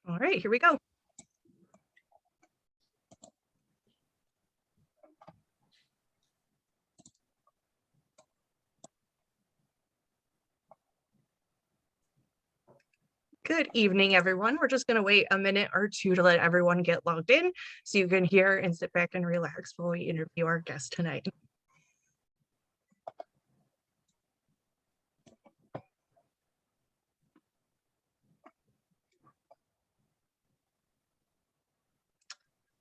All right, here we go. Good evening, everyone. We're just going to wait a minute or two to let everyone get logged in so you can hear and sit back and relax while we interview our guest tonight.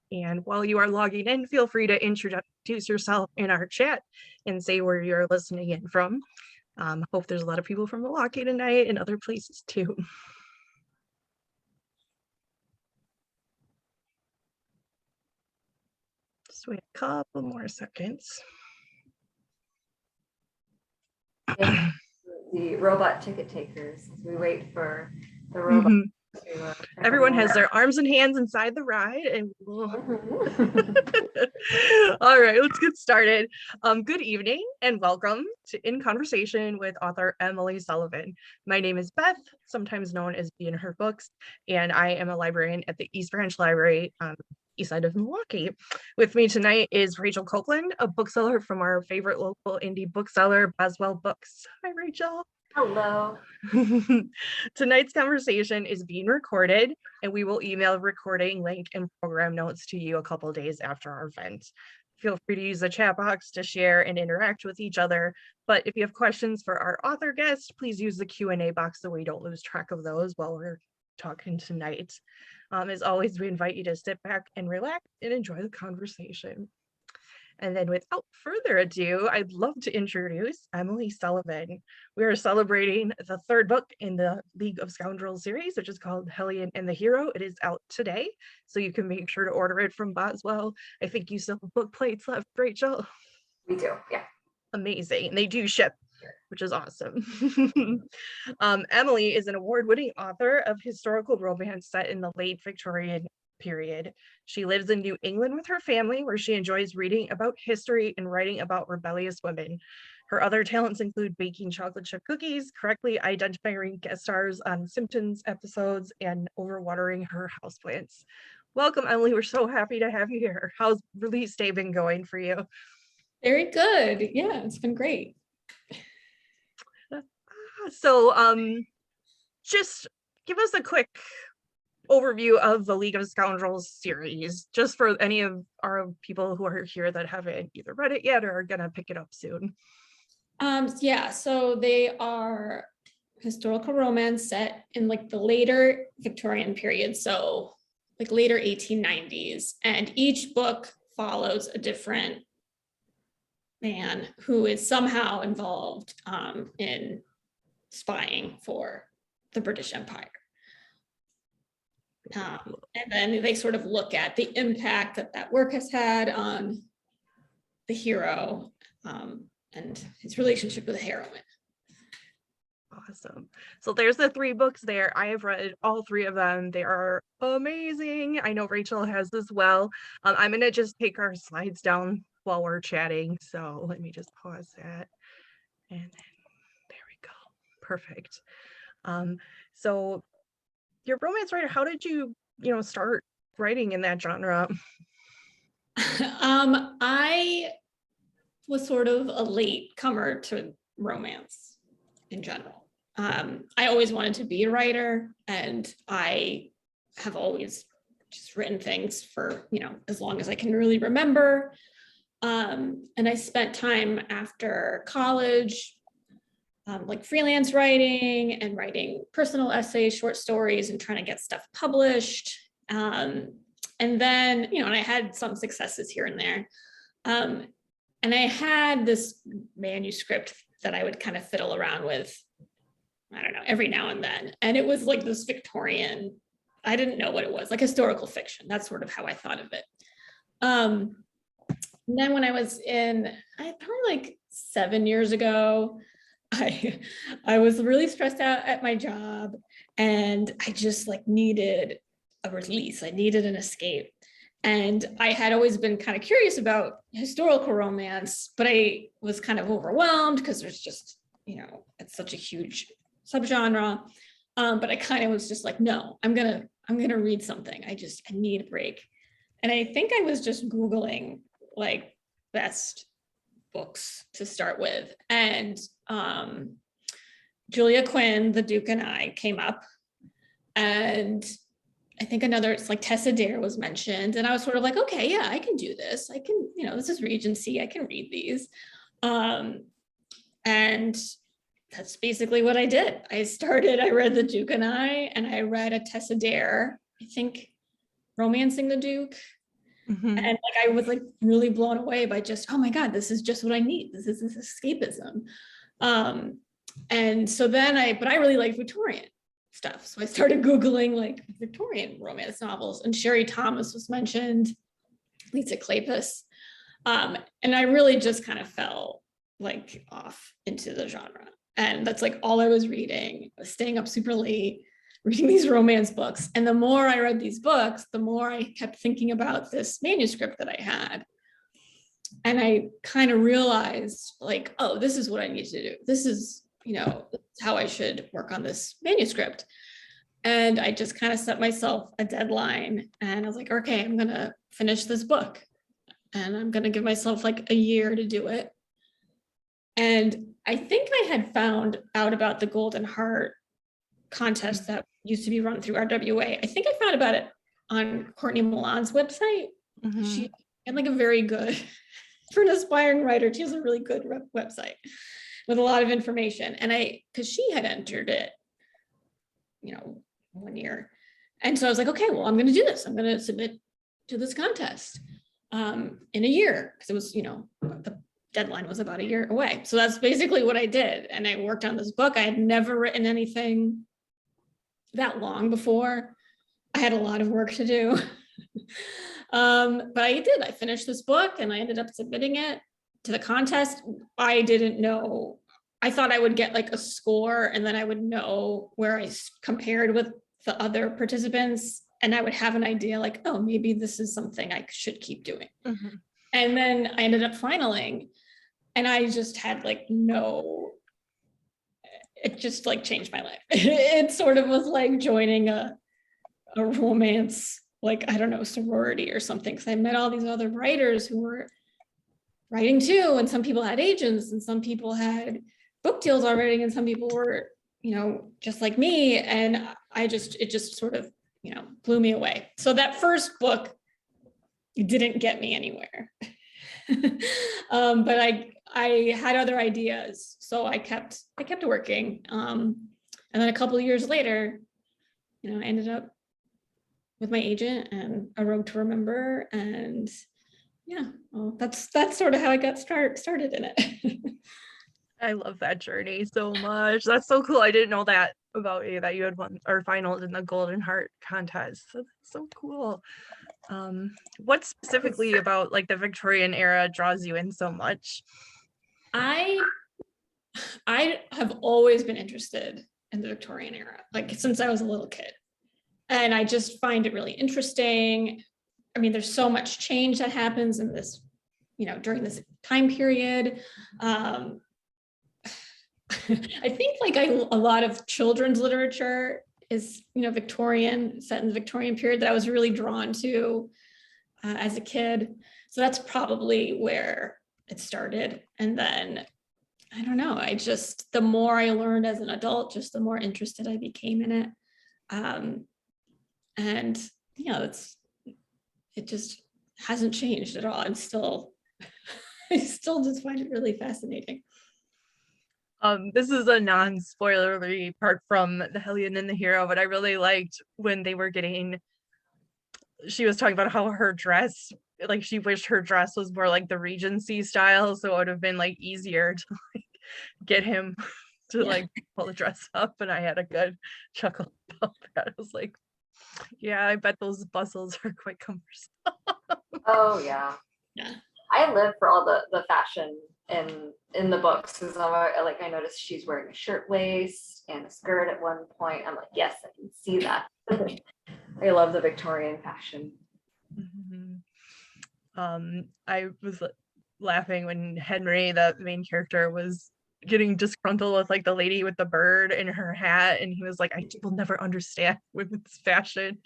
And while you are logging in, feel free to introduce yourself in our chat and say where you're listening in from. Hope there's a lot of people from Milwaukee tonight and other places too. Just wait a couple more seconds. The robot ticket takers as we wait for the robot. Everyone has their arms and hands inside the ride and all right, let's get started. Good evening and welcome to In Conversation with author Emily Sullivan. My name is Beth, sometimes known as B in Her Books, and I am a librarian at the East Branch Library on the east side of Milwaukee. With me tonight is Rachel Copeland, a bookseller from our favorite local indie bookseller, Boswell Books. Hi, Rachel. Hello. Tonight's conversation is being recorded, and we will email recording link and program notes to you a couple days after our event. Feel free to use the chat box to share and interact with each other. But if you have questions for our author guest, please use the Q&A box so we don't lose track of those while we're talking tonight. As always, we invite you to sit back and relax and enjoy the conversation. And then without further ado, I'd love to introduce Emily Sullivan. We are celebrating the third book in the League of Scoundrels series, which is called Hellion The Hero. It is out today, so you can make sure to order it from Boswell. I think you still have book plates left, Rachel. We do, yeah. Amazing. And they do ship, which is awesome. Emily is an award-winning author of historical romance set in the late Victorian period. She lives in New England with her family, where she enjoys reading about history and writing about rebellious women. Her other talents include baking chocolate chip cookies, correctly identifying guest stars on Simpsons episodes, and overwatering her houseplants. Welcome, Emily. We're so happy to have you here. How's release day been going for you? Very good. Yeah, it's been great. So just give us a quick overview of the League of Scoundrels series, just for any of our people who are here that haven't either read it yet or are gonna pick it up soon. Yeah, so they are historical romance set in like the later Victorian period, so like later 1890s, and each book follows a different man who is somehow involved in spying for the British Empire. And then they sort of look at the impact that that work has had on the hero and his relationship with the heroine. Awesome. So there's the 3 books there. I have read all 3 of them. They are amazing. I know Rachel has as well. I'm going to just take our slides down while we're chatting. So let me just pause that. And then there we go. Perfect. So your romance writer, how did you start writing in that genre? I was sort of a late comer to romance in general. I always wanted to be a writer, and I have always just written things for, as long as I can really remember. And I spent time after college like freelance writing and writing personal essays, short stories, and trying to get stuff published. And then, and I had some successes here and there. And I had this manuscript that I would kind of fiddle around with, I don't know, every now and then. And it was like this Victorian, I didn't know what it was, like historical fiction. That's sort of how I thought of it. And then when I was probably like 7 years ago, I was really stressed out at my job, and I just like needed a release. I needed an escape. And I had always been kind of curious about historical romance, but I was kind of overwhelmed because there's just, it's such a huge subgenre. But I kind of was just like, no, I'm gonna I'm gonna read something. I need a break. And I think I was just Googling like best books to start with. And Julia Quinn, The Duke and I came up. And I think another, it's like Tessa Dare was mentioned. And I was sort of like, okay, yeah, I can do this. I can, this is Regency. I can read these. And that's basically what I did. I read The Duke and I read a Tessa Dare, I think Romancing the Duke. Mhm. And like I was like really blown away by just, oh my God, this is just what I need. This is this escapism. And so then but I really like Victorian stuff. So I started Googling like Victorian romance novels, and Sherry Thomas was mentioned, Lisa Kleypas. And I really just kind of fell like off into the genre. And that's like all I was reading. I was staying up super late, reading these romance books. And the more I read these books, the more I kept thinking about this manuscript that I had. And I kind of realized like, oh, this is what I need to do. This is, how I should work on this manuscript. And I just kind of set myself a deadline. And I was like, okay, I'm going to finish this book. And I'm going to give myself like a year to do it. And I think I had found out about the Golden Heart contest that used to be run through RWA. I think I found about it on Courtney Milan's website. Mhm. She had like a very good, for an aspiring writer, she has a really good website with a lot of information. And because she had entered it, 1 year. And so I was like, okay, well, I'm going to do this. I'm going to submit to this contest in a year. Because it was, the deadline was about a year away. So that's basically what I did. And I worked on this book. I had never written anything that long before. I had a lot of work to do. But I did. I finished this book and I ended up submitting it to the contest. I didn't know. I thought I would get like a score and then I would know where I compared with the other participants. And I would have an idea like, oh, maybe this is something I should keep doing. Mhm. And then I ended up finaling. And I just had like it just like changed my life. It sort of was like joining a romance, like, I don't know, sorority or something. Because I met all these other writers who were writing too. And some people had agents and some people had book deals already. And some people were, just like me. And it just sort of, blew me away. So that first book didn't get me anywhere. But I had other ideas. So I kept working. And then a couple of years later, I ended up with my agent and A Road to Remember. And yeah, well, that's sort of how I got started in it. I love that journey so much. That's so cool. I didn't know that about you, that you had won or finaled in the Golden Heart contest. So that's so cool. What specifically about like the Victorian era draws you in so much? I have always been interested in the Victorian era, like since I was a little kid. And I just find it really interesting. I mean, there's so much change that happens in this, during this time period. I think like a lot of children's literature is, Victorian, set in the Victorian period that I was really drawn to as a kid. So that's probably where it started. And then, I don't know, the more I learned as an adult, just the more interested I became in it. And, it just hasn't changed at all. I still just find it really fascinating. This is a non-spoilery part from the Hellion and the Hero, but I really liked when she was talking about how her dress, like she wished her dress was more like the Regency style, so it would have been like easier to like get him to like pull the dress up. And I had a good chuckle about that. I was like, yeah, I bet those bustles are quite cumbersome. Oh yeah. Yeah. I live for all the fashion in the books, because I noticed she's wearing a shirtwaist and a skirt at one point. I'm like, yes, I can see that. I love the Victorian fashion. Mm-hmm. I was laughing when Henry, the main character, was getting disgruntled with like the lady with the bird in her hat, and he was like, I will never understand women's fashion.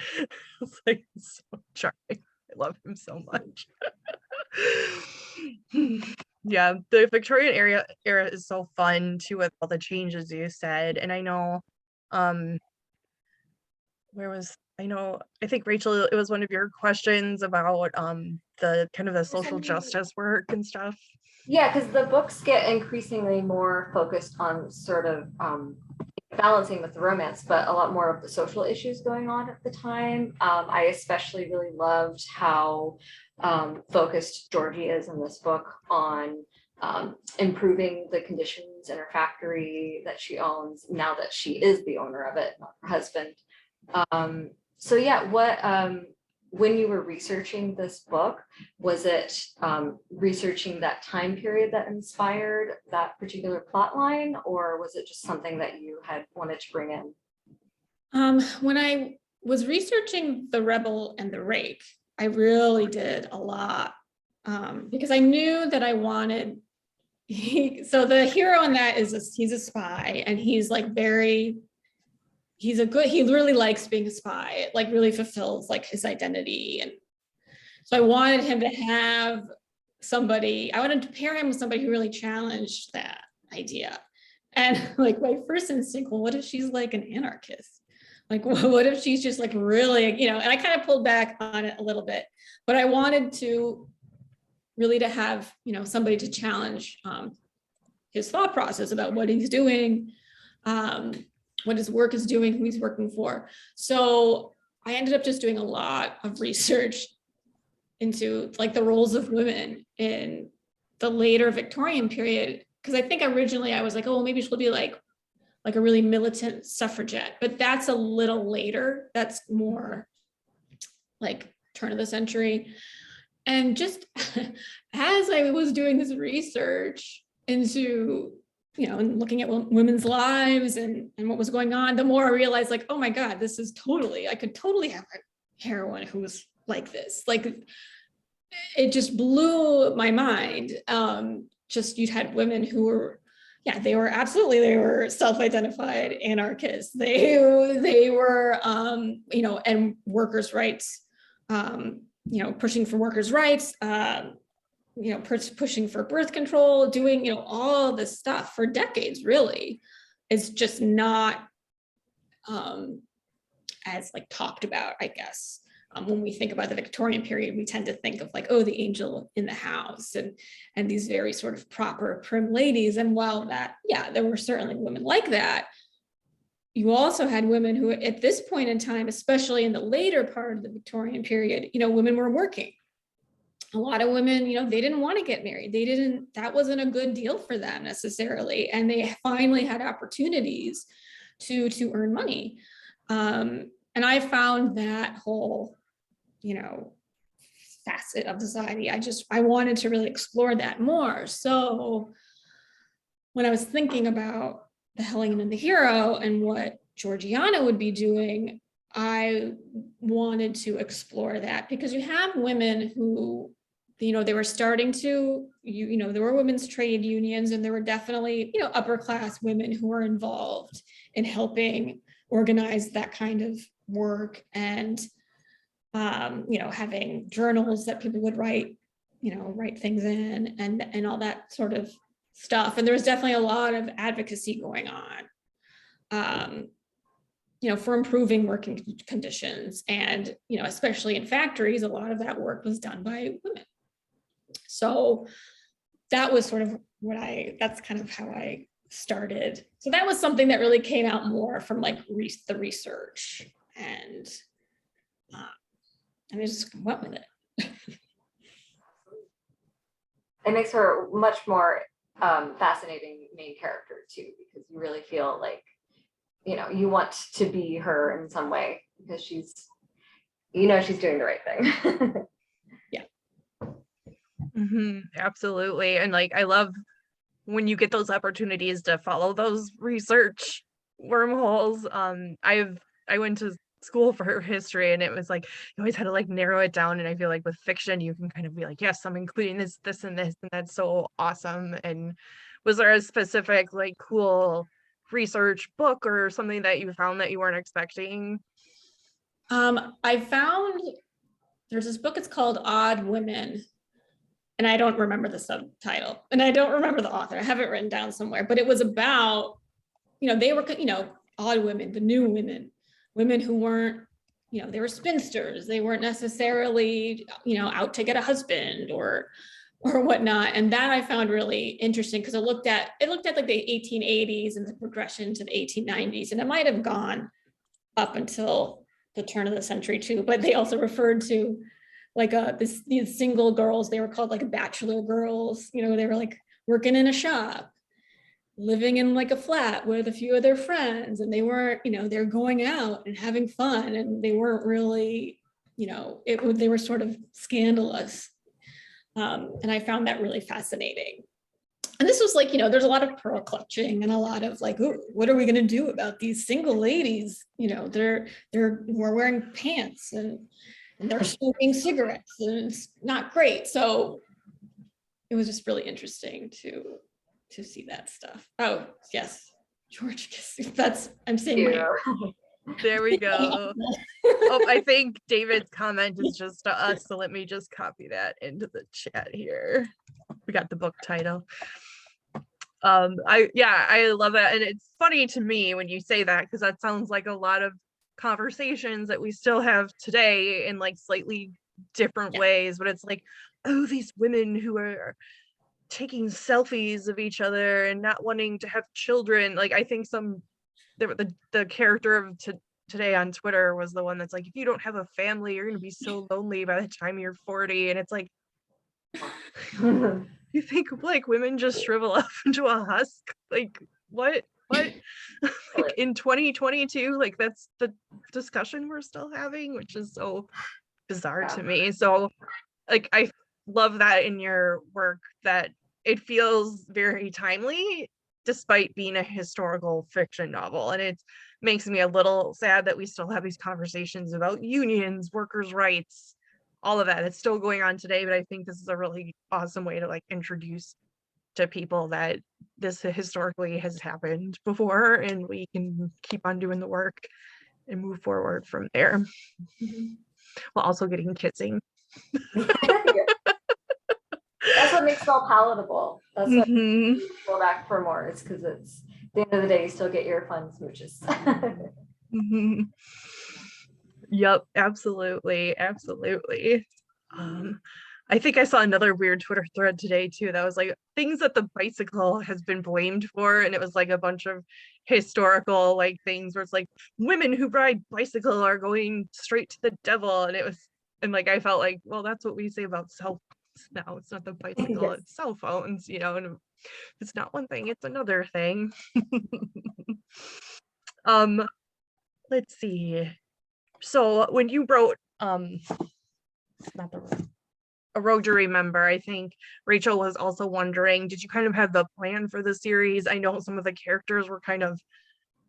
It's like so charming. I love him so much. Yeah, the Victorian era is so fun too, with all the changes you said. And I know, um I think Rachel, it was one of your questions about the kind of the social justice work and stuff. Yeah, because the books get increasingly more focused on sort of balancing with the romance, but a lot more of the social issues going on at the time. I especially really loved how focused Georgie is in this book on improving the conditions in her factory that she owns now that she is the owner of it, not her husband. So yeah, when you were researching this book, was it researching that time period that inspired that particular plot line, or was it just something that you had wanted to bring in? When I was researching the Rebel and the Rake, I really did a lot because I knew that I wanted. So the hero in that he's a spy, and he's like he really likes being a spy. It like really fulfills like his identity. And so I wanted him to have somebody, I wanted to pair him with somebody who really challenged that idea. And like my first instinct, well, what if she's like an anarchist? Like, what if she's just like really, and I kind of pulled back on it a little bit, but I wanted to really to have, somebody to challenge his thought process about what he's doing, what his work is doing, who he's working for. So I ended up just doing a lot of research into like the roles of women in the later Victorian period. Because I think originally I was like, oh, well, maybe she'll be like a really militant suffragette, but that's a little later. That's more like turn of the century. And just as I was doing this research into and looking at women's lives and what was going on, the more I realized like, oh my God, I could totally have a heroine who was like this. Like it just blew my mind. Just you'd had women who were, they were self-identified anarchists. They were, and workers' rights, pushing for workers' rights, pushing for birth control, doing, all this stuff for decades, really. It's just not as like talked about, I guess. When we think about the Victorian period, we tend to think of like, oh, the angel in the house and these very sort of proper prim ladies. And while that, there were certainly women like that, you also had women who at this point in time, especially in the later part of the Victorian period, women were working. A lot of women, they didn't want to get married. That wasn't a good deal for them necessarily. And they finally had opportunities to earn money. And I found that whole, facet of society. I wanted to really explore that more. So when I was thinking about the Hellion and the Hero and what Georgiana would be doing, I wanted to explore that because you have women who, they were starting to, there were women's trade unions, and there were definitely, upper class women who were involved in helping organize that kind of work and, having journals that people would write things in and all that sort of stuff. And there was definitely a lot of advocacy going on, for improving working conditions. And, especially in factories, a lot of that work was done by women. So that was sort of that's kind of how I started. So that was something that really came out more from like the research, and I just went with it. It makes her much more fascinating main character too, because you really feel like, you want to be her in some way because she's doing the right thing. Absolutely. And like I love when you get those opportunities to follow those research wormholes. I went to school for history, and it was like you always had to like narrow it down, and I feel like with fiction you can kind of be like, yes, I'm including this and this, and that's so awesome. And Was there a specific like cool research book or something that you found that you weren't expecting? I found there's this book, it's called Odd Women, and I don't remember the subtitle, and I don't remember the author. I have it written down somewhere, but it was about, they were, odd women, the new women who weren't, they were spinsters. They weren't necessarily, out to get a husband or whatnot. And that I found really interesting because it looked at like the 1880s and the progression to the 1890s. And it might have gone up until the turn of the century too, but they also referred to like these single girls. They were called like bachelor girls. They were like working in a shop, living in like a flat with a few of their friends, and they weren't, they're going out and having fun, and they weren't really, they were sort of scandalous. And I found that really fascinating. And this was like, there's a lot of pearl clutching and a lot of like, ooh, what are we going to do about these single ladies? We're wearing pants and they're smoking cigarettes, and it's not great. So it was just really interesting to see that stuff. Oh, yes. George, I'm saying my. There we go. Oh, I think David's comment is just to us, so let me just copy that into the chat here. We got the book title. I love it, and it's funny to me when you say that, because that sounds like a lot of conversations that we still have today in like slightly different ways, but it's like, oh, these women who are taking selfies of each other and not wanting to have children. Like, I think the character of today on Twitter was the one that's like, if you don't have a family, you're going to be so lonely by the time you're 40. And it's like, you think like women just shrivel up into a husk? Like, what? Like, in 2022, like that's the discussion we're still having, which is so bizarre to me. So like, I love that in your work, that it feels very timely despite being a historical fiction novel. And it makes me a little sad that we still have these conversations about unions, workers' rights, all of that. It's still going on today, but I think this is a really awesome way to like introduce to people that this historically has happened before, and we can keep on doing the work and move forward from there. While also getting kissing. That's what makes it all palatable. That's what you go back for more. It's because it's at the end of the day, you still get your fun smooches. Yep, absolutely. I think I saw another weird Twitter thread today too that was like things that the bicycle has been blamed for, and it was like a bunch of historical like things where it's like women who ride bicycle are going straight to the devil, and like I felt like, well, that's what we say about cell phones now. It's not the bicycle, yes. It's cell phones, and it's not one thing, it's another thing. Let's see. So when you wrote not the word, A Road to Remember, I think Rachel was also wondering, did you kind of have the plan for the series? I know some of the characters were kind of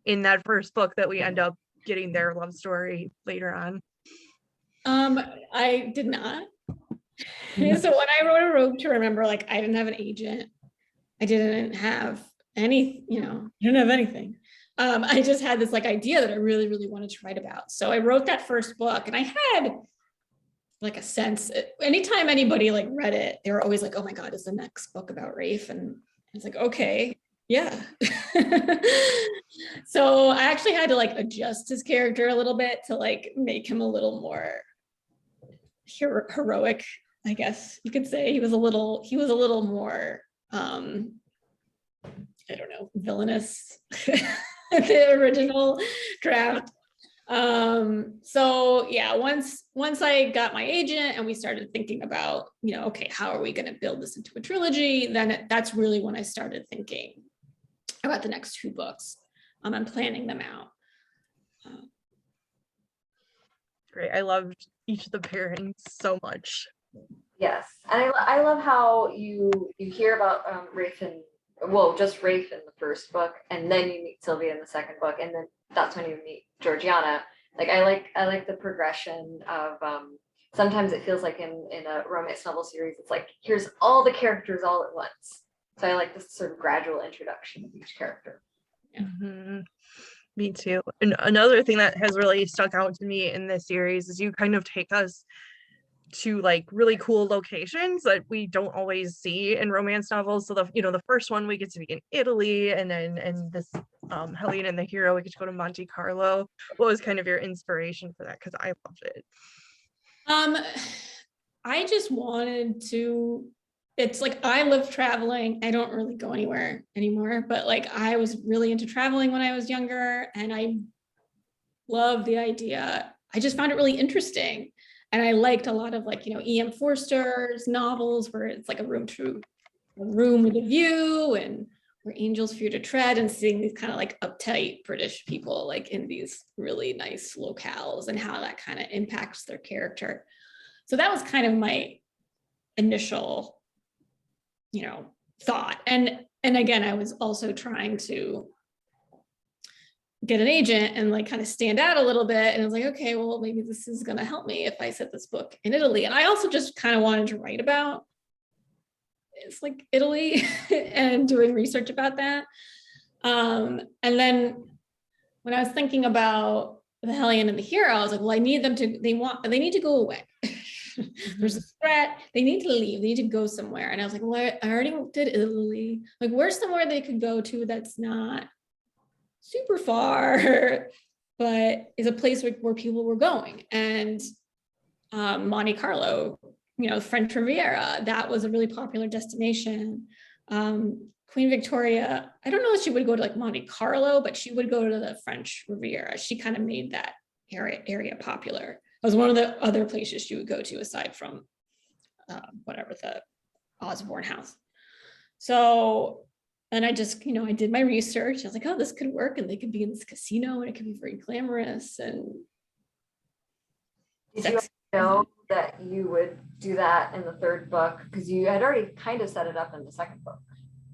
in that first book that we end up getting their love story later on. I did not. So when I wrote A Road to Remember, like I didn't have an agent. I didn't have any, I didn't have anything. I just had this like idea that I really, really wanted to write about. So I wrote that first book, and I had like a sense, anytime anybody like read it, they were always like, oh my God, is the next book about Rafe? And it's like, okay, yeah. So I actually had to like adjust his character a little bit to like make him a little more heroic, I guess you could say. He was a little more, I don't know, villainous. The original draft. So yeah, once I got my agent and we started thinking about, okay, how are we going to build this into a trilogy? Then that's really when I started thinking about the next 2 books. I'm planning them out. Great. I loved each of the pairings so much. Yes, and I love how you hear about Rafe just Rafe in the first book, and then you meet Sylvia in the second book, and then that's when you meet Georgiana. Like I like the progression of sometimes it feels like in a romance novel series, it's like here's all the characters all at once, So I like this sort of gradual introduction of each character. Mhm. Me too. And another thing that has really stuck out to me in this series is you kind of take us to like really cool locations that we don't always see in romance novels. So the first one we get to be in Italy, and then and this Hellion and the Hero, we get to go to Monte Carlo. What was kind of your inspiration for that? Because I loved it. I just wanted to, it's like I love traveling. I don't really go anywhere anymore, but like I was really into traveling when I was younger, and I love the idea. I just found it really interesting. And I liked a lot of like, E.M. Forster's novels where it's like a room with a view and where angels fear to tread, and seeing these kind of like uptight British people like in these really nice locales and how that kind of impacts their character. So that was kind of my initial, thought. And again, I was also trying to get an agent and like kind of stand out a little bit. And I was like, okay, well, maybe this is going to help me if I set this book in Italy. And I also just kind of wanted to write about it's like Italy and doing research about that. And then when I was thinking about the Hellion and the Hero, I was like, well, I need them to, they need to go away. There's a threat. They need to leave. They need to go somewhere. And I was like, well, I already did Italy. Like, where's somewhere they could go to that's not super far, but is a place where people were going? And Monte Carlo, French Riviera, that was a really popular destination. Queen Victoria, I don't know if she would go to like Monte Carlo, but she would go to the French Riviera. She kind of made that area popular. It was one of the other places she would go to aside from the Osborne House. So, and I just, I did my research. I was like, oh, this could work, and they could be in this casino, and it could be very glamorous and Did you know that you would do that in the third book? Because you had already kind of set it up in the second book.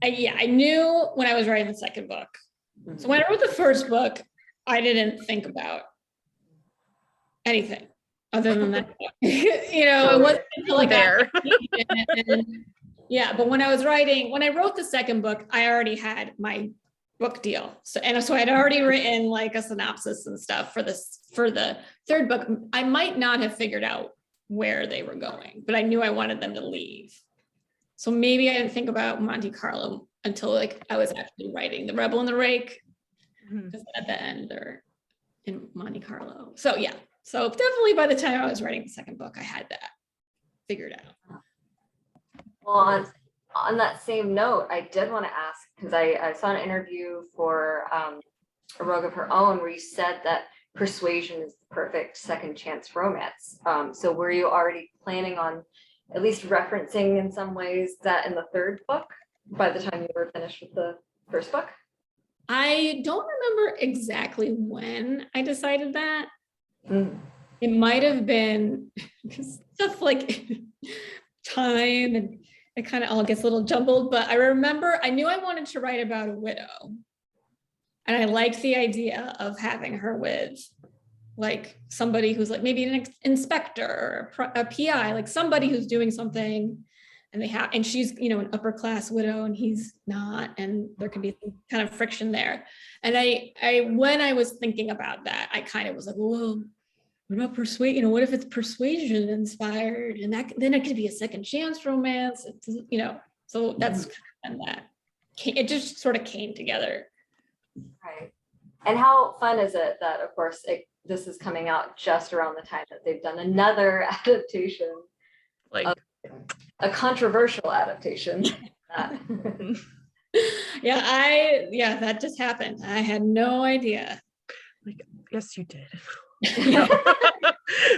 I knew when I was writing the second book. So when I wrote the first book, I didn't think about anything other than that. It wasn't until I got but when I wrote the second book, I already had my book deal. So I'd already written like a synopsis and stuff for the third book. I might not have figured out where they were going, but I knew I wanted them to leave. So maybe I didn't think about Monte Carlo until like I was actually writing The Rebel and the Rake, because at the end they're in Monte Carlo. So yeah, so definitely by the time I was writing the second book, I had that figured out. Well, on that same note, I did want to ask, because I saw an interview for A Rogue of Her Own where you said that Persuasion is the perfect second chance romance. So were you already planning on at least referencing in some ways that in the third book by the time you were finished with the first book? I don't remember exactly when I decided that. Mm. It might have been stuff like time, and it kind of all gets a little jumbled, but I remember I knew I wanted to write about a widow, and I liked the idea of having her with like somebody who's like maybe an inspector or a PI, like somebody who's doing something, and she's an upper class widow and he's not, and there can be some kind of friction there. And I when I was thinking about that, I kind of was like, well, what about persuasion? What if it's persuasion inspired, and then it could be a second chance romance, so that's kind of that. It just sort of came together. Right. And how fun is it that, of course, this is coming out just around the time that they've done another adaptation, like a controversial adaptation. That just happened. I had no idea. Like, yes, you did.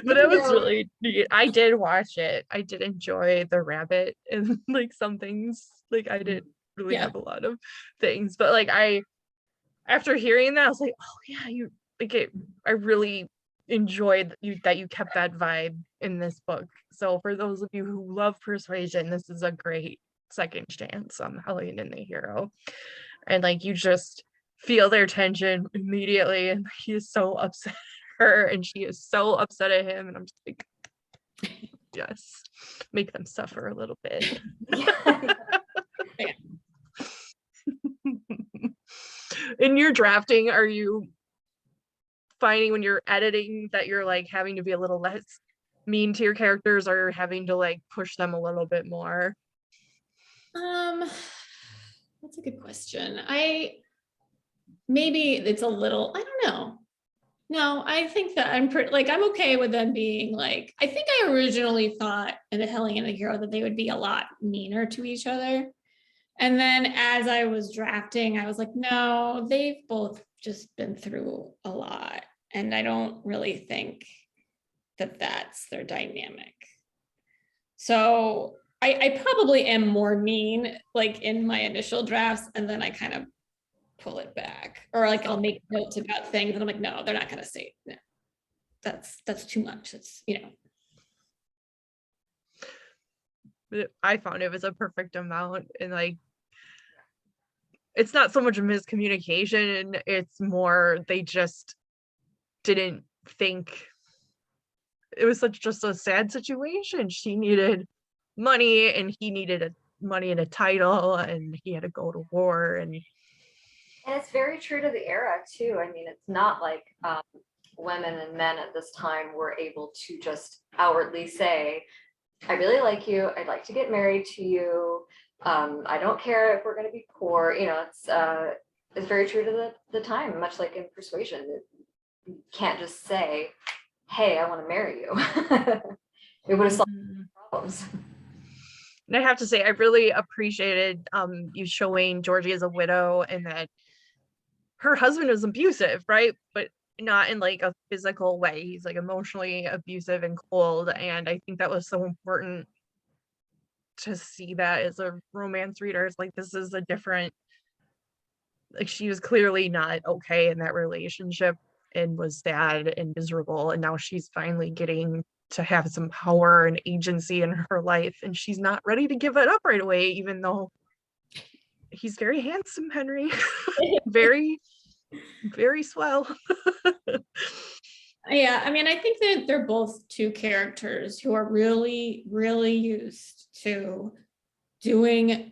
But it was really neat. I did watch it. I did enjoy the rabbit and like some things. Like I didn't really have a lot of things, but like after hearing that, I was like, oh yeah, you like it. I really enjoyed that you kept that vibe in this book. So for those of you who love Persuasion, this is a great second chance on Hellion and the Hero. And like you just feel their tension immediately, and he is so upset at her and she is so upset at him, and I'm just like, yes, make them suffer a little bit. In your drafting, are you finding when you're editing that you're like having to be a little less mean to your characters, or having to like push them a little bit more? That's a good question. Maybe it's a little, I don't know. No, I think that I'm pretty, like, I'm okay with them being like, I think I originally thought in the Hellion The Hero that they would be a lot meaner to each other. And then as I was drafting, I was like, no, they've both just been through a lot. And I don't really think that that's their dynamic. So I probably am more mean like in my initial drafts, and then I kind of pull it back, or like I'll make notes about things and I'm like, no, they're not going to say no. That's too much. It's, I found it was a perfect amount, and like it's not so much a miscommunication, it's more they just didn't think it was just a sad situation. She needed money and he needed money and a title, and he had to go to war. And it's very true to the era too. I mean, it's not like women and men at this time were able to just outwardly say, I really like you, I'd like to get married to you, I don't care if we're going to be poor. It's very true to the time, much like in Persuasion. You can't just say, hey, I want to marry you. It would have solved problems. And I have to say, I really appreciated you showing Georgie as a widow, and that her husband was abusive, right? But not in like a physical way. He's like emotionally abusive and cold. And I think that was so important to see that as a romance reader. It's like, this is a different, like, she was clearly not okay in that relationship and was sad and miserable. And now she's finally getting to have some power and agency in her life. And she's not ready to give it up right away, even though he's very handsome, Henry. Very, very swell. Yeah, I mean, I think that they're both two characters who are really, really used to doing,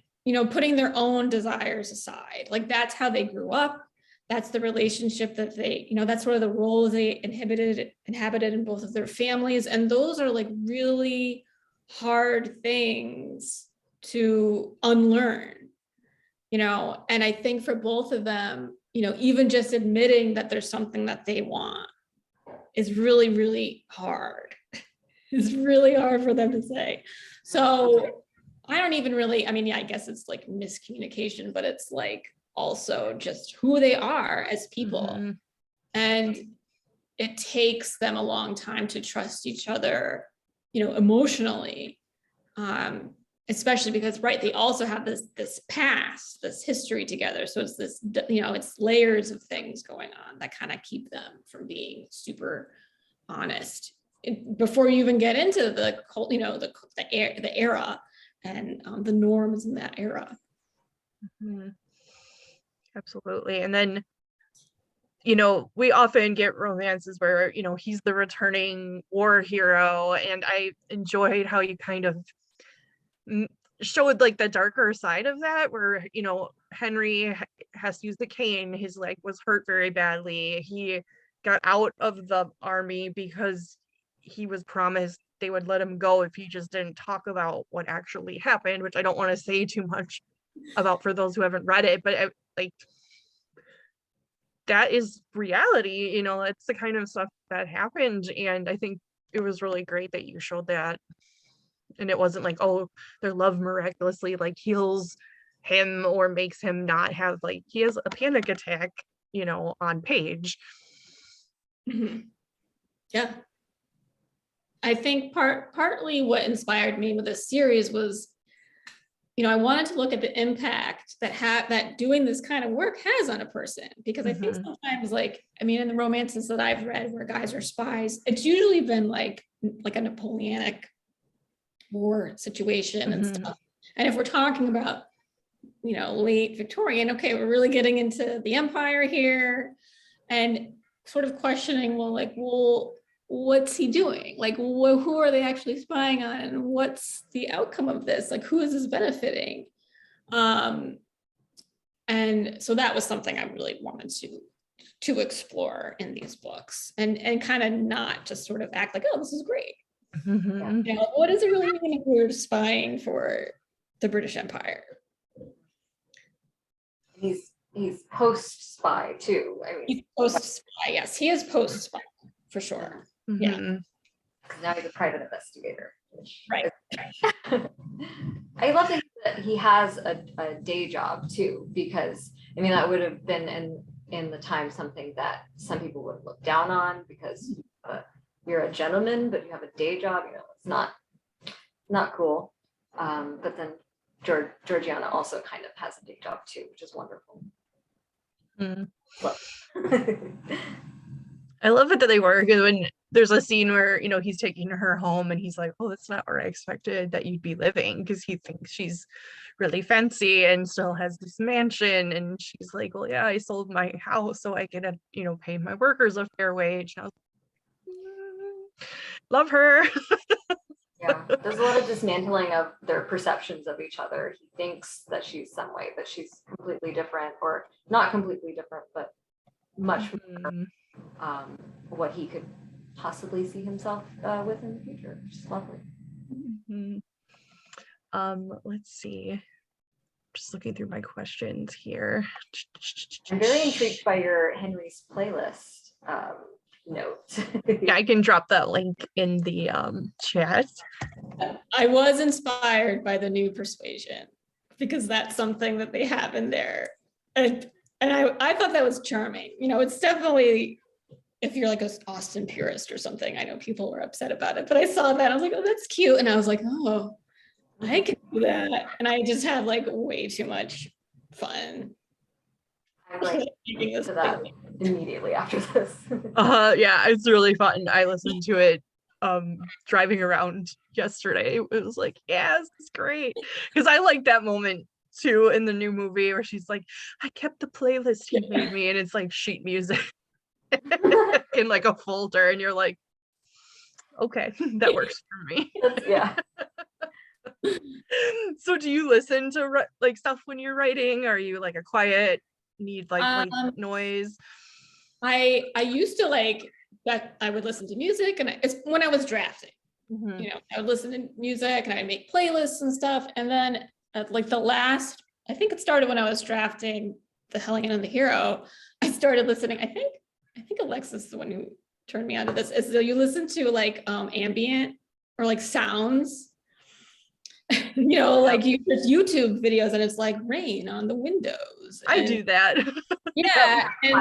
putting their own desires aside. Like, that's how they grew up. That's the relationship that they, that's sort of the roles they inhabited in both of their families. And those are like really hard things to unlearn, and I think for both of them, even just admitting that there's something that they want is really, really hard. It's really hard for them to say. So I don't even really, I guess it's like miscommunication, but it's like also just who they are as people. Mm-hmm. And it takes them a long time to trust each other, emotionally. Especially because, right, they also have this past, this history together. So it's this, it's layers of things going on that kind of keep them from being super honest before you even get into the era and the norms in that era. Mm-hmm. Absolutely. And then, we often get romances where, he's the returning war hero. And I enjoyed how you kind of showed like the darker side of that, where Henry has to use the cane. His leg was hurt very badly. He got out of the army because he was promised they would let him go if he just didn't talk about what actually happened, which I don't want to say too much about for those who haven't read it, but that is reality. It's the kind of stuff that happened, and I think it was really great that you showed that. And it wasn't like, oh, their love miraculously like heals him or makes him not have, like, he has a panic attack, on page. Mm-hmm. Yeah. I think partly what inspired me with this series was, I wanted to look at the impact that doing this kind of work has on a person, because I think sometimes, like, in the romances that I've read where guys are spies, it's usually been like a Napoleonic war situation and stuff. And if we're talking about, late Victorian, okay, we're really getting into the empire here and sort of questioning, well, what's he doing? Like, who are they actually spying on? And what's the outcome of this? Like, who is this benefiting? And And so that was something I really wanted to explore in these books, and kind of not just sort of act like, oh, this is great. Mhm. You know, what does it really mean if we're spying for the British Empire? He's post spy too. I mean, He's post-spy, yes, he is post-spy for sure. Yeah. Mhm. now he's a private investigator. Right. I love that he has a day job too, because I mean that would have been in the time something that some people would look down on, because you're a gentleman but you have a day job. You know, it's not cool. But then Georgiana also kind of has a day job too, which is wonderful. Mhm. Love. I love it that they work. And when there's a scene where, you know, he's taking her home and he's like, oh, that's not where I expected that you'd be living, because he thinks she's really fancy and still has this mansion. And she's like, well, yeah, I sold my house so I can, you know, pay my workers a fair wage. And I was like, love her. Yeah, there's a lot of dismantling of their perceptions of each other. He thinks that she's some way, but she's completely different, or not completely different, but much more Mhm. what he could possibly see himself with in the future, which is lovely. Mhm. Let's see. Just looking through my questions here. I'm very intrigued by your Henry's playlist note. Yeah, I can drop that link in the chat. I was inspired by the new Persuasion, because that's something that they have in there. And I thought that was charming. You know, it's definitely, if you're like an Austen purist or something, I know people were upset about it, but I saw that, I was like, oh, that's cute. And I was like, oh, I can do that. And I just have like way too much fun. I'm like Making this to that thing. immediately after this. Yeah, it's really fun. I listened to it driving around yesterday. It was like, yeah, this is great. Because I like that moment too in the new movie where she's like, I kept the playlist he made me, and it's like sheet music in like a folder, and you're like, okay, that works for me. Yeah. So do you listen to like stuff when you're writing? Are you like a quiet, need like white noise? I used to like that. I would listen to music, and it's when I was drafting. Mhm. You know, I would listen to music and I'd make playlists and stuff. And then at like the last, I think it started when I was drafting the Hellion the Hero, I started listening. I think Alexis is the one who turned me onto this. Is so you listen to like ambient or like sounds. You know, like there's YouTube videos and it's like rain on the windows. I do that. Yeah. And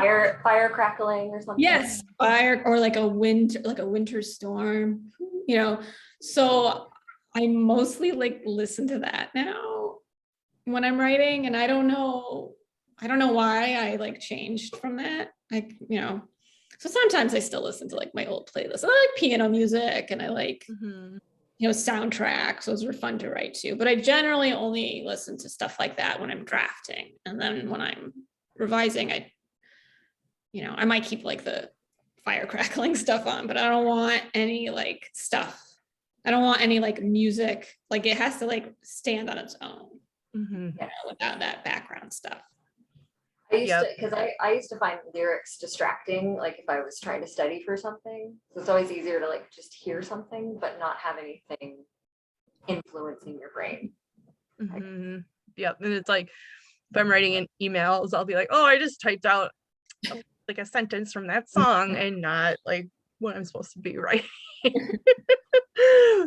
Fire crackling or something. yes, fire, or like a winter storm, you know. So I mostly like listen to that now when I'm writing, and I don't know why I like changed from that. Like, you know, so sometimes I still listen to like my old playlists. I like piano music, and I like Mhm. you know, soundtracks. Those were fun to write to, but I generally only listen to stuff like that when I'm drafting. And then when I'm revising, I might keep like the fire crackling stuff on, but I don't want any like stuff. I don't want any like music. Like it has to like stand on its own, Mhm. you know, without that background stuff. I used to find lyrics distracting, like if I was trying to study for something. So it's always easier to like just hear something, but not have anything influencing your brain. Mhm. Yep. And it's like if I'm writing in emails, I'll be like, oh, I just typed out like a sentence from that song and not like what I'm supposed to be writing.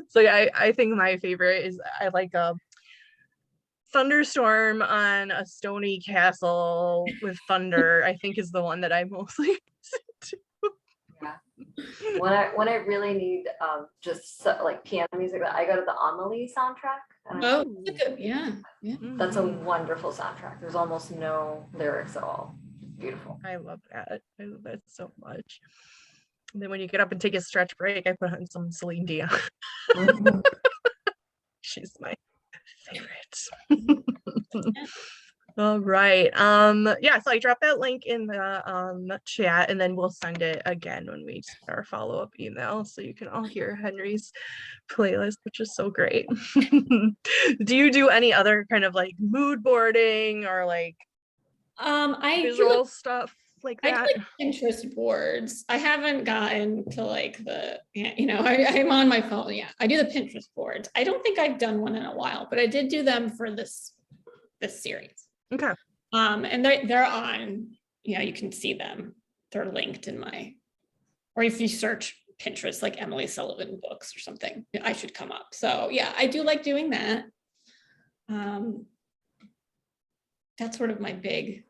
So yeah, I think my favorite is I like Thunderstorm on a Stony Castle with Thunder, I think is the one that I mostly listen to. Yeah. When I really need just like piano music, I go to the Amelie soundtrack. Oh, good. Yeah. That's a Mhm. wonderful soundtrack. There's almost no lyrics at all. Beautiful. I love that. I love that so much. And then when you get up and take a stretch break, I put on some Celine Dion. She's my favorite. All right. Yeah, so I dropped that link in the chat, and then we'll send it again when we send our follow-up email, so you can all hear Henry's playlist, which is so great. Do you do any other kind of like mood boarding or like I do visual stuff like I do that? like Pinterest boards. I haven't gotten to like I'm on my phone. Yeah, I do the Pinterest boards. I don't think I've done one in a while, but I did do them for this series. Okay. And they're on, you can see them. They're linked in or if you search Pinterest, like Emily Sullivan books or something, I should come up. So yeah, I do like doing that. That's sort of my big,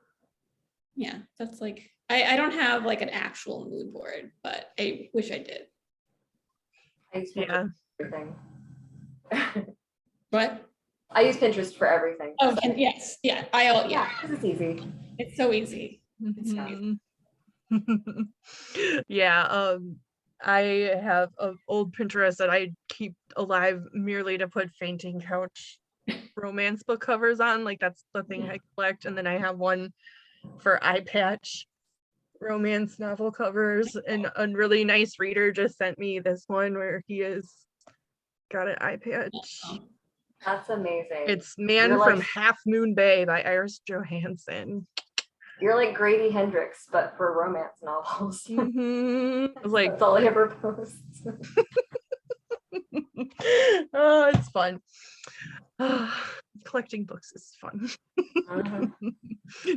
that's like, I don't have like an actual mood board, but I wish I did. I use Pinterest for everything. What? I use Pinterest for everything. Oh, and yes, yeah, This is easy. it's so easy. It's so easy. Yeah, I have an old Pinterest that I keep alive merely to put fainting couch romance book covers on. Like that's the thing I collect. And then I have one for eye patch romance novel covers. And a really nice reader just sent me this one where he is got an eye patch. That's amazing. It's Man You're from like- Half Moon Bay by Iris Johansson. You're like Grady Hendrix, but for romance novels. Like, That's all he ever posts. oh, it's fun. Collecting books is fun.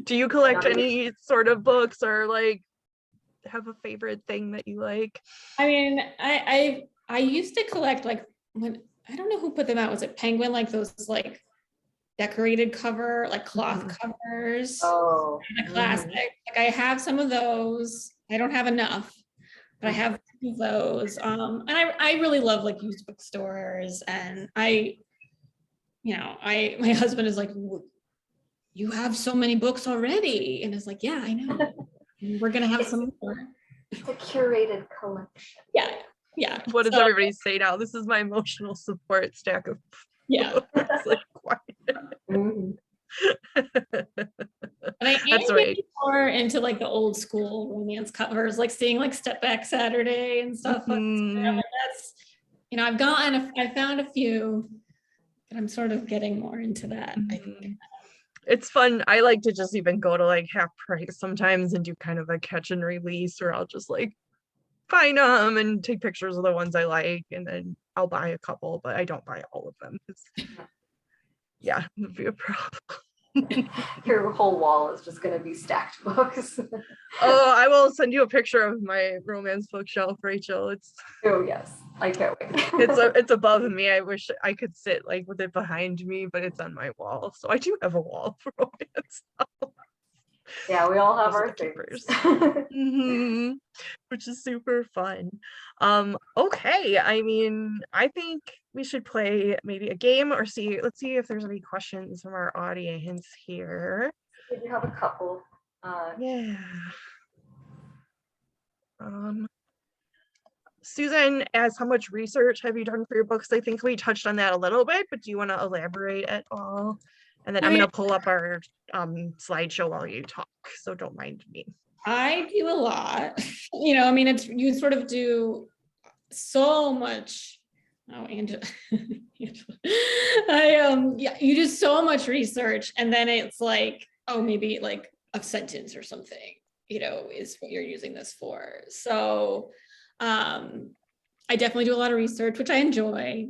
Do you collect any sort of books or like have a favorite thing that you like? I mean, I used to collect like when I don't know who put them out. Was it Penguin? Like those like decorated cover, like cloth covers. Oh, The classic. Like I have some of those. I don't have enough, but I have some of those. And I really love like used bookstores. And my husband is like, you have so many books already. And it's like, yeah, I know. We're gonna have some more. it's a curated collection. Yeah. What does everybody say now? This is my emotional support stack of books. Like, quiet. And I am That's right. getting more into like the old school romance covers, like seeing like Step Back Saturday and stuff. And that's, I found a few, but I'm sort of getting more into that. I think. It's fun. I like to just even go to like half price sometimes and do kind of a catch and release, or I'll just like find them and take pictures of the ones I like, and then I'll buy a couple, but I don't buy all of them. Yeah, it would be a problem. Your whole wall is just going to be stacked books. Oh, I will send you a picture of my romance bookshelf, Rachel. Oh yes, I can't wait. It's above me. I wish I could sit like with it behind me, but it's on my wall. So I do have a wall for romance novels. Yeah, we all have Those are our the things. keepers. Which is super fun. Okay, I mean, I think we should play maybe a game or let's see if there's any questions from our audience here. We do have a couple. Yeah. Susan asks, how much research have you done for your books? I think we touched on that a little bit, but do you want to elaborate at all? And then I'm going to pull up our slideshow while you talk, so don't mind me. I do a lot. I mean, you sort of do so much. Oh, Angela. You do so much research, and then it's like, oh, maybe like a sentence or something, is what you're using this for. So I definitely do a lot of research, which I enjoy.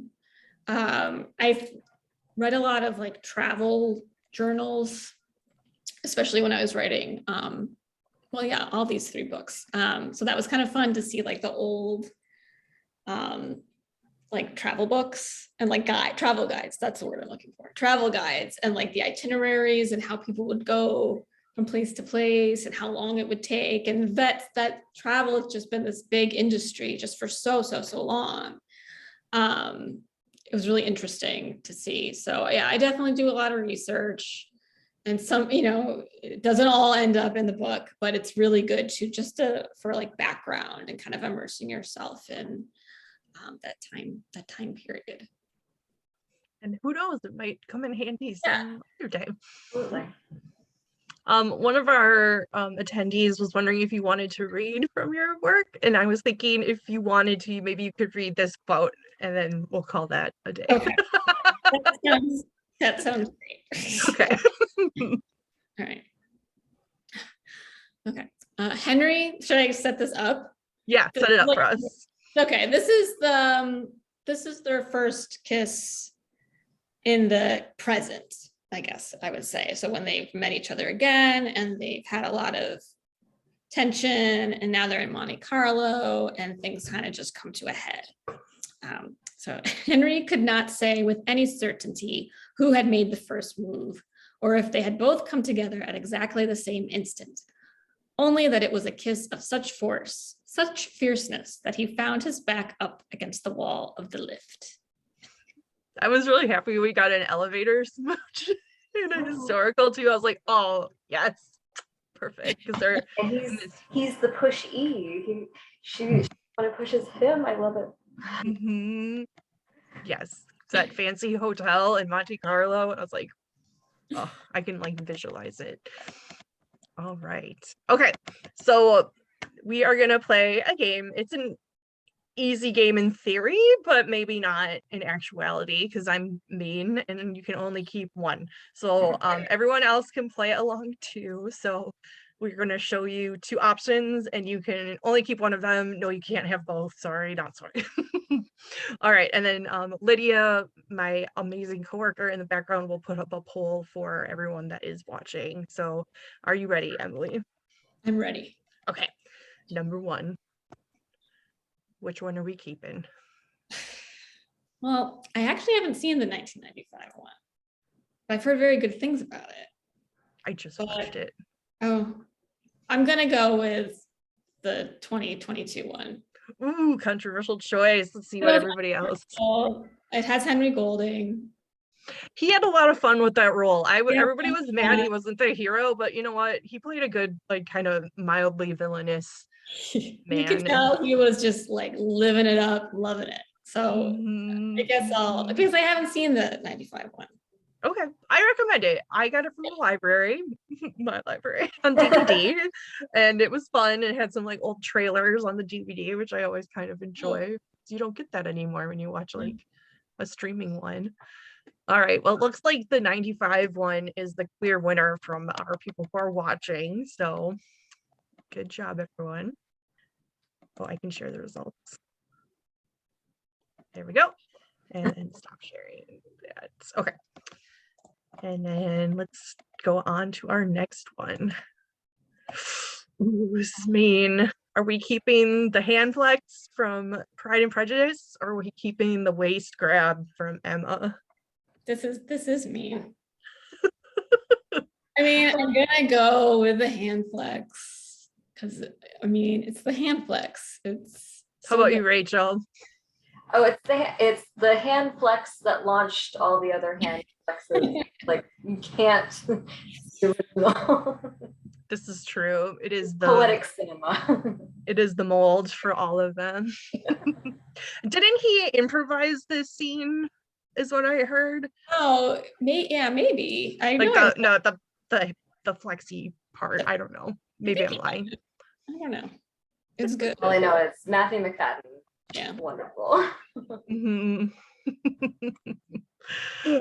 I've read a lot of like travel journals, especially when I was writing, all these 3 books. So that was kind of fun to see like the old, like travel books and like travel guides. That's the word I'm looking for. Travel guides and like the itineraries and how people would go from place to place and how long it would take. And that travel has just been this big industry just for so long. It was really interesting to see. So yeah, I definitely do a lot of research, and some, it doesn't all end up in the book, but it's really good for like background and kind of immersing yourself in that time period. And who knows, it might come in handy some other day. Absolutely. One of our attendees was wondering if you wanted to read from your work, and I was thinking if you wanted to, maybe you could read this quote, and then we'll call that a day. Okay. That sounds great. Okay. All right. Okay. Henry, should I set this up? Yeah, set it up for us. Okay, this is their first kiss in the present, I guess I would say. So when they've met each other again and they've had a lot of tension and now they're in Monte Carlo and things kind of just come to a head. So Henry could not say with any certainty who had made the first move or if they had both come together at exactly the same instant, only that it was a kiss of such force, such fierceness that he found his back up against the wall of the lift. I was really happy we got an elevator smooch in a historical too. I was like, oh yes, perfect. Because they're And he's the push E. She when it pushes him, I love it. Mhm. Yes, it's that fancy hotel in Monte Carlo. And I was like, oh, I can like visualize it. All right. Okay, so we are gonna play a game. It's an easy game in theory, but maybe not in actuality because I'm mean and you can only keep one. So everyone else can play along too. So we're going to show you two options and you can only keep one of them. No, you can't have both. Sorry, not sorry. All right. And then Lydia, my amazing coworker in the background, will put up a poll for everyone that is watching. So are you ready, Emily? I'm ready. Okay. Number one. Which one are we keeping? Well, I actually haven't seen the 1995 one, but I've heard very good things about it. I just watched it. Oh, I'm gonna go with the 2022 one. Ooh, controversial choice. Let's see what everybody else. It has Henry Golding. He had a lot of fun with that role. Everybody was mad he wasn't the hero, but you know what? He played a good, like, kind of mildly villainous man. You could tell he was just like living it up, loving it. So I guess because I haven't seen the 95 one. Okay, I recommend it. I got it from the library, my library, on DVD, and it was fun. It had some like old trailers on the DVD, which I always kind of enjoy. You don't get that anymore when you watch like a streaming one. All right, well, it looks like the 95 one is the clear winner from our people who are watching. So good job, everyone. Oh, I can share the results. There we go. And stop sharing that. Okay. And then let's go on to our next one. Ooh, this is mean. Are we keeping the hand flex from Pride and Prejudice, or are we keeping the waist grab from Emma? This is mean. I mean, I'm gonna go with the hand flex because I mean it's the hand flex. How about you, Rachel? Oh, it's the hand flex that launched all the other hand flexes. Like you can't do it all. This is true. It is the poetic cinema. It is the mold for all of them. Didn't he improvise this scene? Is what I heard. Oh, maybe. I like know the flexy part. I don't know. Maybe I'm lying. I don't know. It's good. All I know is Matthew McFadden. Yeah. Wonderful. Mm-hmm.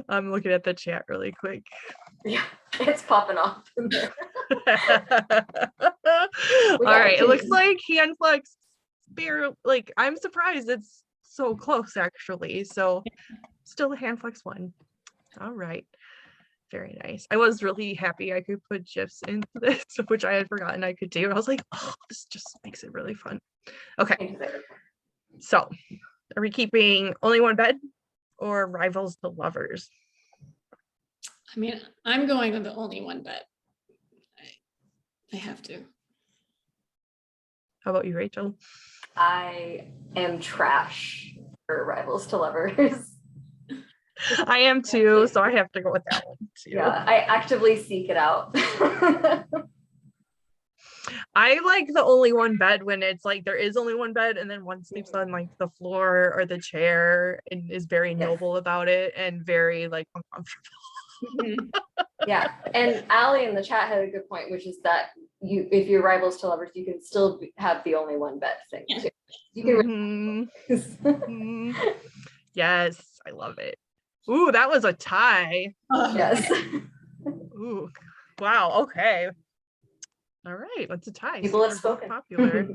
I'm looking at the chat really quick. Yeah, it's popping off in there. All right, it looks like hand flex like I'm surprised it's so close actually. So still a hand flex one. All right. Very nice. I was really happy I could put GIFs into this, which I had forgotten I could do. I was like, oh, this just makes it really fun. Okay. So are we keeping Only One Bed or Rivals to Lovers? I mean, I'm going with the Only One Bed. I have to. How about you, Rachel? I am trash for Rivals to Lovers. I am too, so I have to go with that one too. Yeah, I actively seek it out. I like the Only One Bed when it's like there is only one bed and then one sleeps on like the floor or the chair and is very noble about it and very like uncomfortable. Yeah, and Allie in the chat had a good point, which is that if you're Rivals to Lovers, you can still have the only one bed thing too. You can Yes, I love it. Ooh, that was a tie. Yes. Ooh, wow, okay. All right, what's a tie? People So have they're both spoken. popular.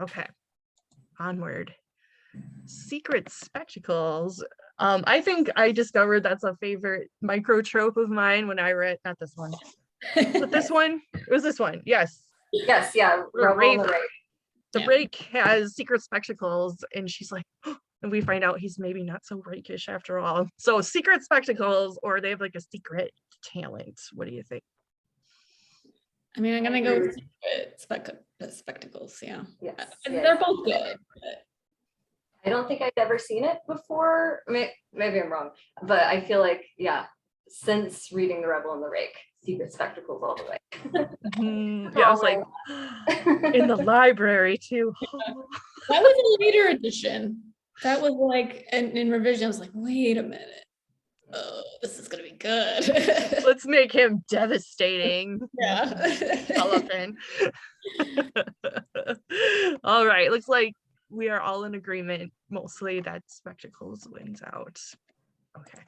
Okay, onward. Secret Spectacles. I think I discovered that's a favorite micro trope of mine when I read, not this one, but this one. It was this one. Yes. Yes, yeah. The Rebel in the Rake. Rake. The Yeah. Rake has secret spectacles, and she's like, and we find out he's maybe not so rakish after all. So secret spectacles, or they have like a secret talent. What do you think? I mean, I'm gonna go with spectacles. Yeah, Yes. they're both good. But I don't think I'd ever seen it before. Maybe I'm wrong, but I feel like, yeah, since reading The Rebel and the Rake, Secret Spectacles all the way. Yeah, I was like, in the library too. that was a later edition. That was like, and in revision, I was like, wait a minute. Oh, this is gonna be good. Let's make him devastating. Yeah. Elephant. All right, looks like we are all in agreement mostly that spectacles wins out. Okay.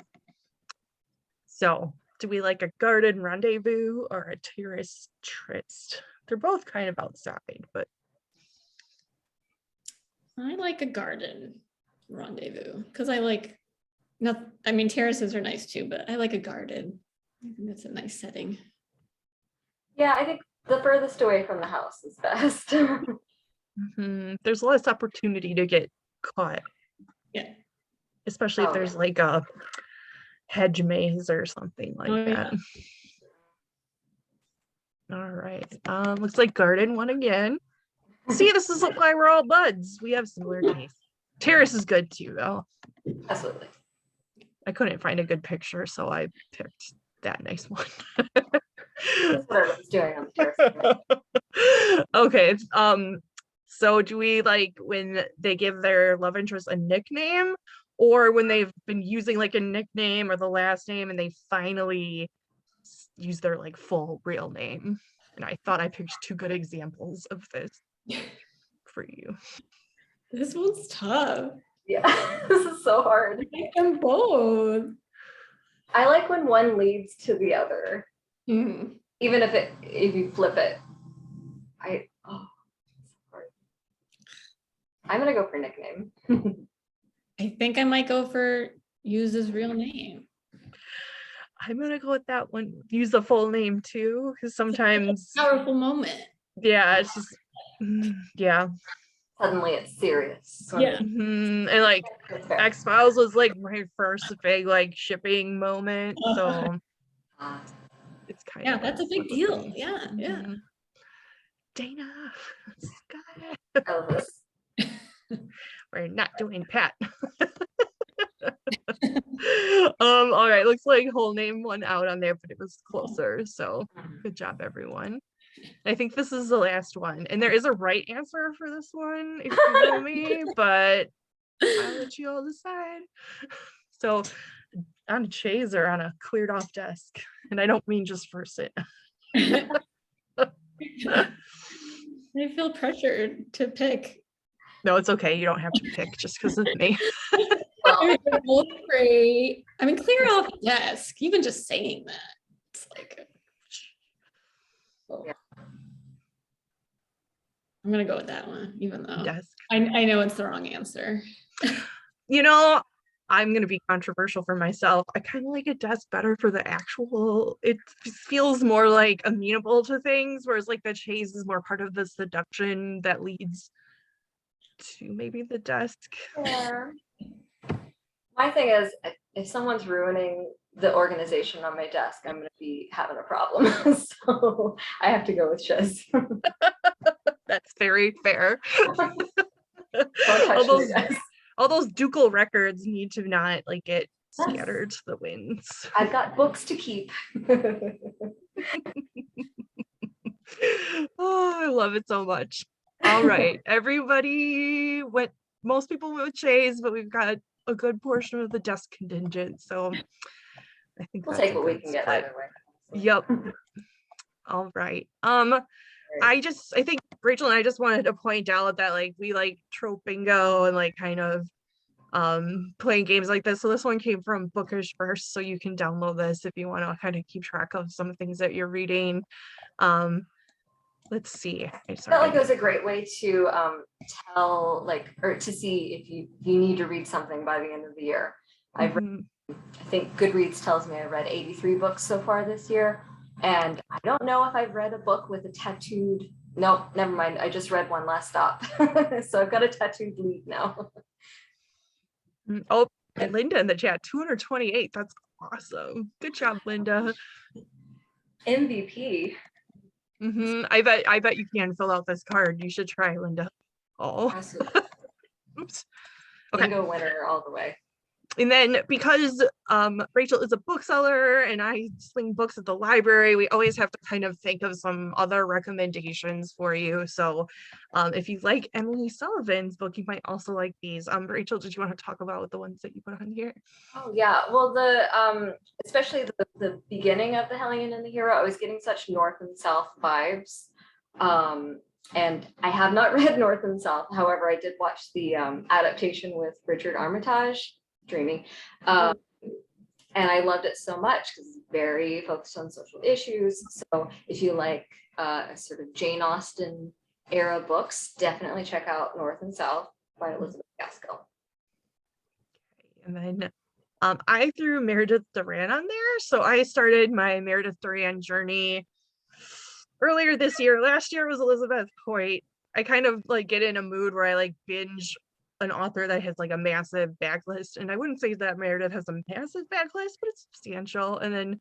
So, do we like a garden rendezvous or a terrace tryst? They're both kind of outside, but I like a garden rendezvous because I like not. I mean, terraces are nice too, but I like a garden. I think that's a nice setting. Yeah, I think the furthest away from the house is best. there's less opportunity to get caught. Yeah. Especially if there's like a hedge maze or something like that. Yeah. All right. Looks like garden won again. See, this is why we're all buds. We have similar tastes. Terrace is good too, though. Absolutely. I couldn't find a good picture, so I picked that nice one. That's what I was doing on the terrace. Okay. So do we like when they give their love interest a nickname, or when they've been using like a nickname or the last name and they finally use their like full real name? And I thought I picked two good examples of this for you. This one's tough. Yeah, this is so hard. I like them both. I like when one leads to the other. Mm. Even if you flip it. It's so hard. I'm gonna go for nickname. I think I might go for use his real name. I'm gonna go with that one. Use the full name too, because sometimes Powerful moment. yeah, it's just yeah. Suddenly it's serious. Yeah. And like X-Files was like my first big like shipping moment, so it's kind of that's a big deal. Yeah. Dana, I love this. we're not doing Pat. All right, looks like whole name won out on there, but it was closer, so good job everyone. I think this is the last one, and there is a right answer for this one if you know me, but I'll let you all decide. So on a chaise or on a cleared off desk, and I don't mean just for sit. I feel pressured to pick. No, it's okay. You don't have to pick just because of me. They're both great. I mean, clear off a desk. Even just saying that, it's like. Yeah. I'm gonna go with that one, even though Desk. I know it's the wrong answer. You know, I'm gonna be controversial for myself. I kind of like a desk better for the actual. It feels more like amenable to things, whereas like the chaise is more part of the seduction that leads to maybe the desk. Yeah. My thing is, if someone's ruining the organization on my desk, I'm going to be having a problem. So I have to go with Shiz. That's very fair. Don't touch my desk. All those ducal records need to not like get scattered to the winds. I've got books to keep. Oh, I love it so much. All right, everybody went. Most people went with chaise, but we've got a good portion of the desk contingent, so I think We'll that's take a what we good can get split. either way. Yep. All right. I think Rachel and I just wanted to point out that like we like trope bingo and like kind of playing games like this. So this one came from Bookish First, so you can download this if you want to kind of keep track of some things that you're reading. let's see. I felt like it was a great way to tell, like, or to see if you need to read something by the end of the year. I've read, I think Goodreads tells me I read 83 books so far this year, and I don't know if I've read a book with a tattooed. No, never mind. I just read one last stop, so I've got a tattooed lead now. Oh, and Linda in the chat, 228. That's awesome. Good job, Linda. MVP. I bet you can fill out this card. You should try, Linda. Oh, oops. Okay. Bingo winner all the way. And then because Rachel is a bookseller and I sling books at the library, we always have to kind of think of some other recommendations for you. So if you like Emily Sullivan's book, you might also like these. Rachel, did you want to talk about the ones that you put on here? Oh yeah, well the especially the beginning of the Hellion and the Hero, I was getting such North and South vibes. And I have not read North and South. However, I did watch the adaptation with Richard Armitage, Dreaming. And I loved it so much because it's very focused on social issues. So if you like sort of Jane Austen era books, definitely check out North and South by Elizabeth Gaskell. And then I threw Meredith Duran on there. So I started my Meredith Duran journey earlier this year. Last year was Elizabeth Hoyt. I kind of like get in a mood where I like binge an author that has like a massive backlist, and I wouldn't say that Meredith has a massive backlist, but it's substantial. And then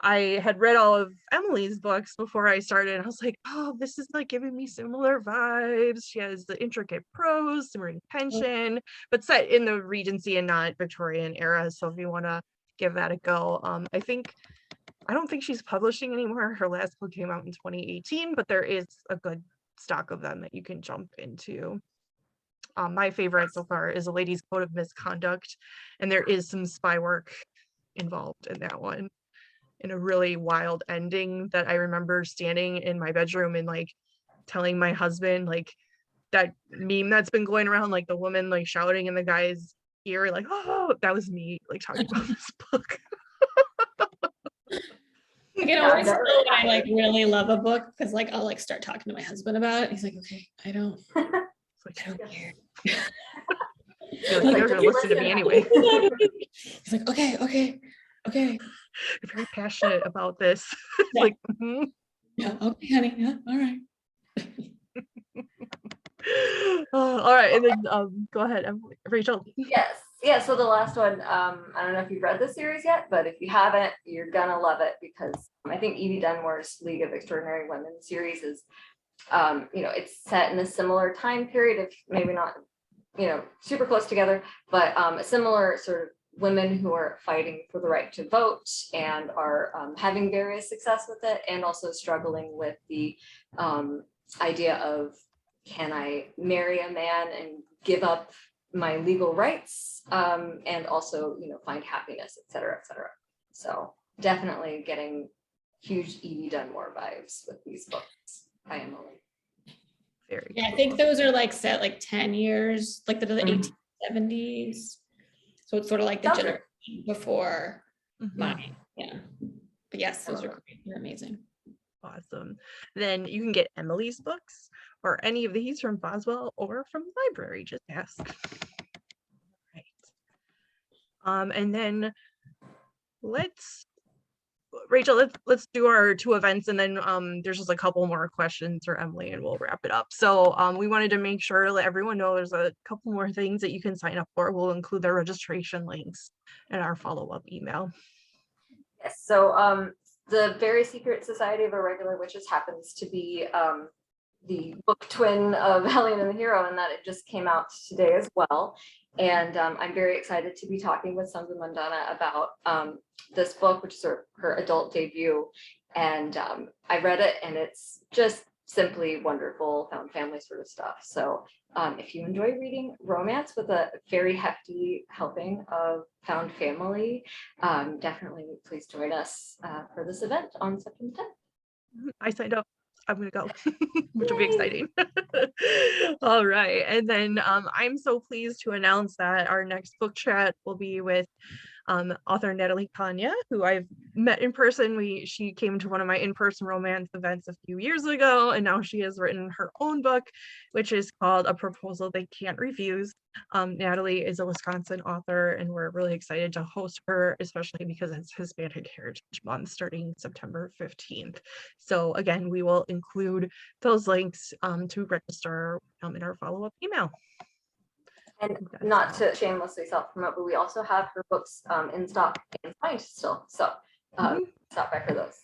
I had read all of Emily's books before I started, and I was like, oh, this is like giving me similar vibes. She has the intricate prose, simmering tension, but set in the Regency and not Victorian era. So if you want to give that a go, I don't think she's publishing anymore. Her last book came out in 2018, but there is a good stock of them that you can jump into. My favorite so far is A Lady's Code of Misconduct, and there is some spy work involved in that one, in a really wild ending that I remember standing in my bedroom and like telling my husband, like that meme that's been going around, like the woman like shouting in the guy's ear, like, oh, that was me like talking about this book. You know, when I like really love a book, because like I'll like start talking to my husband about it. He's like, okay, I don't care. You're like, you're gonna listen to me anyway. He's like, okay. You're very passionate about this. Yeah. Like, yeah, okay, honey. Yeah, all right. All right, and then go ahead, Rachel. Yes. Yeah, so the last one, I don't know if you've read the series yet, but if you haven't, you're gonna love it, because I think Evie Dunmore's League of Extraordinary Women series is, it's set in a similar time period, if maybe not, super close together, but a similar sort of women who are fighting for the right to vote and are having various success with it, and also struggling with the idea of, can I marry a man and give up my legal rights, and also, find happiness, et cetera, et cetera. So definitely getting huge Evie Dunmore vibes with these books by Emily. Very I think those are like set like 10 years, like the 1870s. So it's sort of like the generation before mine. Yeah. But yes, those are great. They're amazing. Awesome. Then you can get Emily's books or any of these from Boswell or from the library. Just ask. Right. And then Rachel, let's do our 2 events, and then there's just a couple more questions for Emily and we'll wrap it up. So we wanted to make sure to let everyone know there's a couple more things that you can sign up for. We'll include their registration links in our follow-up email. Yes, so the Very Secret Society of Irregular Witches happens to be the book twin of Hellion and the Hero, and that it just came out today as well. And I'm very excited to be talking with Sons of Mandana about this book, which is her adult debut. And I read it, and it's just simply wonderful, found family sort of stuff. So if you enjoy reading romance with a very hefty helping of found family, definitely please join us for this event on September 10th. I signed up. I'm gonna go, which will be exciting. All right, and then I'm so pleased to announce that our next book chat will be with author Natalie Kanya, who I've met in person. She came to one of my in-person romance events a few years ago, and now she has written her own book, which is called A Proposal They Can't Refuse. Natalie is a Wisconsin author, and we're really excited to host her, especially because it's Hispanic Heritage Month starting September 15th. So again, we will include those links to register in our follow-up email. And not to shamelessly self-promote, but we also have her books in stock and signed still. So stop by for those.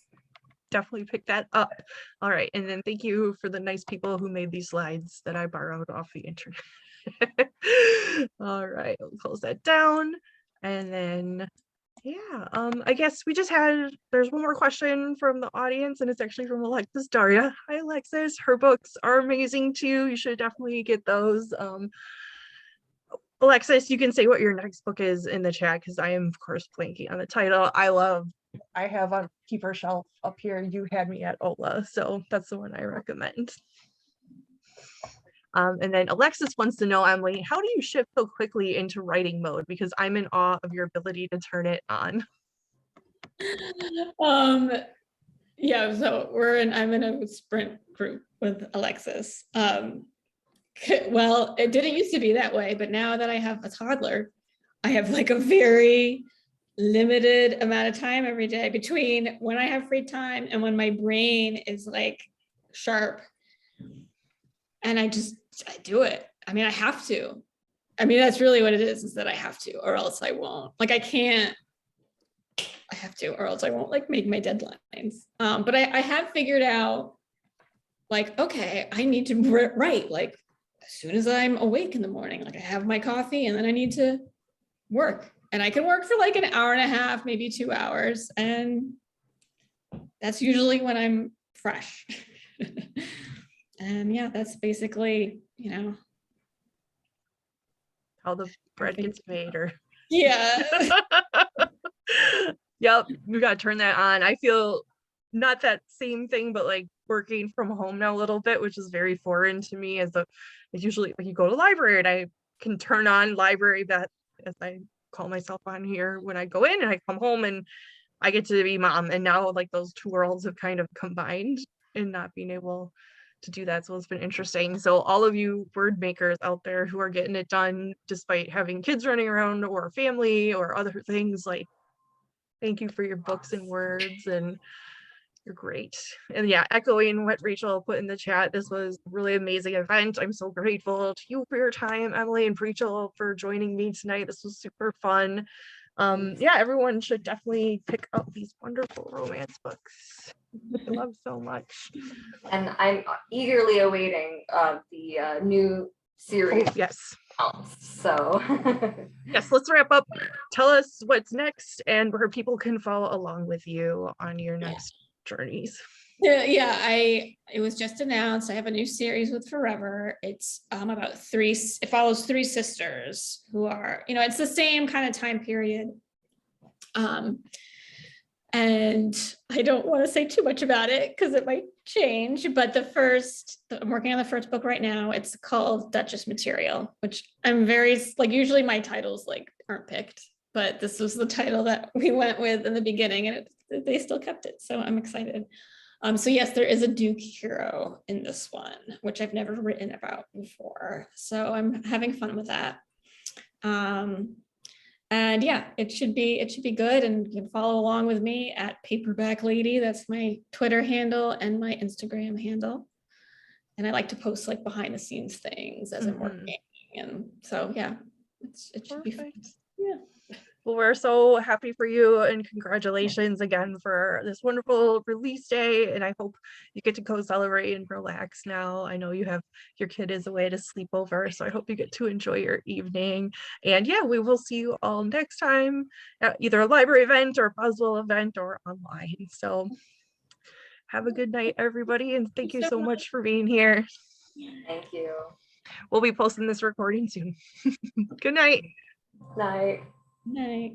Definitely pick that up. All right. And then thank you for the nice people who made these slides that I borrowed off the internet. All right, we'll close that down. And then, yeah, I guess there's one more question from the audience, and it's actually from Alexis Daria. Hi, Alexis. Her books are amazing too. You should definitely get those. Alexis, you can say what your next book is in the chat because I am, of course, blanking on the title. I have on keeper shelf up here. You had me at Ola, so that's the one I recommend. And then Alexis wants to know, Emily, how do you shift so quickly into writing mode? Because I'm in awe of your ability to turn it on. Yeah, so I'm in a sprint group with Alexis. Well, it didn't used to be that way, but now that I have a toddler, I have like a very limited amount of time every day between when I have free time and when my brain is like sharp. And I do it. I mean, I have to. I mean, that's really what it is that I have to, or else I won't. Like, I have to, or else I won't like make my deadlines. But I have figured out like, okay, I need to write like as soon as I'm awake in the morning, like I have my coffee and then I need to work, and I can work for like an hour and a half, maybe 2 hours. And that's usually when I'm fresh. And yeah, that's basically, how the bread gets made, or yeah. Yep, we got to turn that on. I feel not that same thing, but like working from home now a little bit, which is very foreign to me. It's usually like you go to the library and I can turn on library, that as I call myself on here, when I go in, and I come home and I get to be mom. And now like those two worlds have kind of combined in not being able to do that. So it's been interesting. So all of you word makers out there who are getting it done despite having kids running around or family or other things, like, thank you for your books and words, and you're great. And yeah, echoing what Rachel put in the chat, this was a really amazing event. I'm so grateful to you for your time, Emily, and Rachel for joining me tonight. This was super fun. Yeah, everyone should definitely pick up these wonderful romance books. I love so much. And I'm eagerly awaiting the new series. Oh, yes. So yes, let's wrap up. Tell us what's next and where people can follow along with you on your next journeys. Yeah, it was just announced. I have a new series with Forever. It's it follows three sisters who are, it's the same kind of time period. And I don't want to say too much about it because it might change, but I'm working on the first book right now. It's called Duchess Material, which I'm very, like, usually my titles like aren't picked, but this was the title that we went with in the beginning, and they still kept it. So I'm excited. So yes, there is a Duke hero in this one, which I've never written about before. So I'm having fun with that. And yeah, it should be good. And you can follow along with me at Paperback Lady. That's my Twitter handle and my Instagram handle. And I like to post like behind the scenes things as I'm working. And so yeah, it should be fun. Yeah. Well, we're so happy for you, and congratulations again for this wonderful release day. And I hope you get to go celebrate and relax now. I know you have your kid is away to sleep over, so I hope you get to enjoy your evening. And yeah, we will see you all next time at either a library event or Boswell event or online. So have a good night, everybody. And thank you so much for being here. Thank you. We'll be posting this recording soon. Good night. Night. Night.